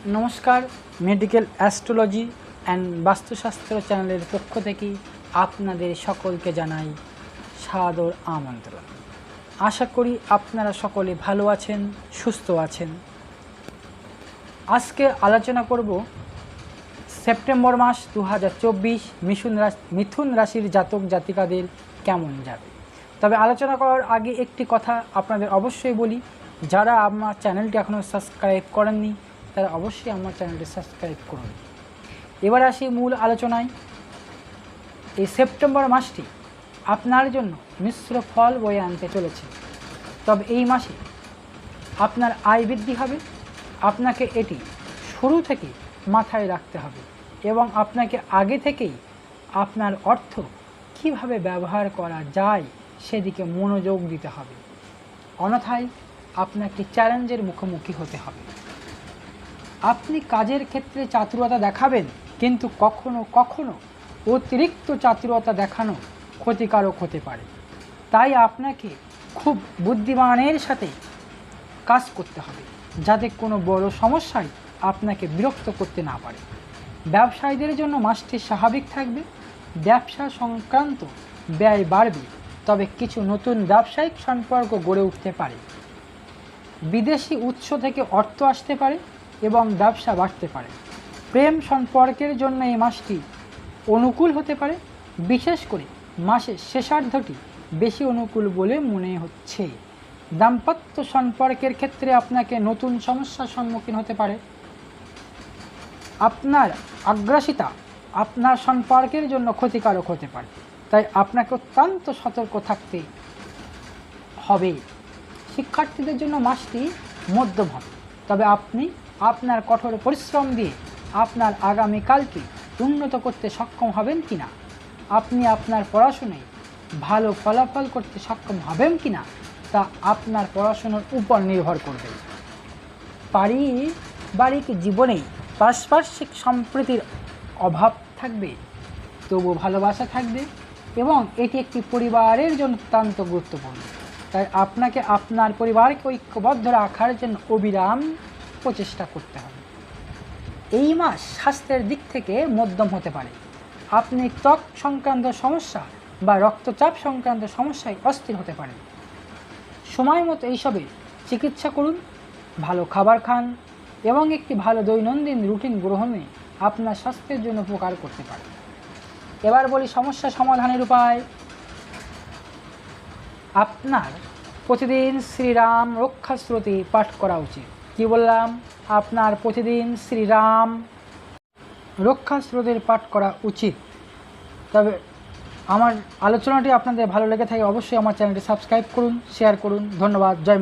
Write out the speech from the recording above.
নমস্কার, medical astrology and বাস্তুশাস্ত্র চ্যানেলের পক্ষ থেকে আপনাদের সকলকে জানাই সাদর আমন্ত্রণ। আশা করি আপনারা সকলে ভালো আছেন, সুস্থ আছেন। আজকে আলোচনা করব সেপ্টেম্বর মাস 2024 মিথুন রাশির জাতক জাতিকাদের কেমন যাবে। তবে আলোচনা করার আগে একটি কথা আপনাদের অবশ্যই বলি, যারা আমার চ্যানেলটি এখনও সাবস্ক্রাইব করেননি তারা অবশ্যই আমার চ্যানেলটি সাবস্ক্রাইব করুন। এবার আসি মূল আলোচনায়। এই সেপ্টেম্বর মাসটি আপনার জন্য মিশ্র ফল বয়ে আনতে চলেছে। তবে এই মাসে আপনার আয় বৃদ্ধি হবে। আপনাকে এটি শুরু থেকে মাথায় রাখতে হবে এবং আপনাকে আগে থেকেই আপনার অর্থ কিভাবে ব্যবহার করা যায় সেদিকে মনোযোগ দিতে হবে, অন্যথায় আপনাকে চ্যালেঞ্জের মুখোমুখি হতে হবে। আপনি কাজের ক্ষেত্রে চাতুরতা দেখাবেন, কিন্তু কখনো কখনো অতিরিক্ত চাতুরতা দেখানো ক্ষতিকারক হতে পারে। তাই আপনাকে খুব বুদ্ধিমানের সাথে কাজ করতে হবে, যাতে কোনো বড় সমস্যায় আপনাকে বিরক্ত করতে না পারে। ব্যবসায়ীদের জন্য মাসটি স্বাভাবিক থাকবে। ব্যবসা সংক্রান্ত ব্যয় বাড়বে, তবে কিছু নতুন ব্যবসায়িক সম্পর্ক গড়ে উঠতে পারে। বিদেশি উৎস থেকে অর্থ আসতে পারে এবং ব্যবসা বাড়তে পারে। প্রেম সম্পর্কের জন্য এই মাসটি অনুকূল হতে পারে, বিশেষ করে মাসের শেষার্ধটি বেশি অনুকূল বলে মনে হচ্ছে। দাম্পত্য সম্পর্কের ক্ষেত্রে আপনাকে নতুন সমস্যার সম্মুখীন হতে পারে। আপনার আগ্রাসিতা আপনার সম্পর্কের জন্য ক্ষতিকারক হতে পারে, তাই আপনাকে অত্যন্ত সতর্ক থাকতে হবে। শিক্ষার্থীদের জন্য মাসটি মধ্যম হবে, তবে আপনি আপনার কঠোর পরিশ্রম দিয়ে আপনার আগামীকালকে উন্নত করতে সক্ষম হবেন কিনা, আপনি আপনার পড়াশোনায় ভালো ফলাফল করতে সক্ষম হবেন কিনা তা আপনার পড়াশোনার উপর নির্ভর করবে। পারিবারিক জীবনে পারস্পরিক সম্প্রীতির অভাব থাকবে, তবু ভালোবাসা থাকবে এবং এটি একটি পরিবারের জন্য অত্যন্ত গুরুত্বপূর্ণ। তাই আপনাকে আপনার পরিবারকে ঐক্যবদ্ধ রাখার জন্য অবিরাম প্রচেষ্টা করতে হবে। এই মাস স্বাস্থ্যের দিক থেকে মধ্যম হতে পারে। আপনি ত্বক সংক্রান্ত সমস্যা বা রক্তচাপ সংক্রান্ত সমস্যায় অস্থির হতে পারেন। সময় মতো এইসবের চিকিৎসা করুন, ভালো খাবার খান এবং একটি ভালো দৈনন্দিন রুটিন গ্রহণে আপনার স্বাস্থ্যের জন্য উপকার করতে পারে। এবার বলি সমস্যা সমাধানের উপায়। আপনার প্রতিদিন শ্রীরাম রক্ষাস্ত্রোতি পাঠ করা উচিত। কি বললাম? আপনার প্রতিদিন শ্রীরাম রক্ষাস্ত্রোতের পাঠ করা উচিত। তবে আমার আলোচনাটি আপনাদের ভালো লেগে থাকে অবশ্যই আমার চ্যানেলটি সাবস্ক্রাইব করুন, শেয়ার করুন। ধন্যবাদ। জয়।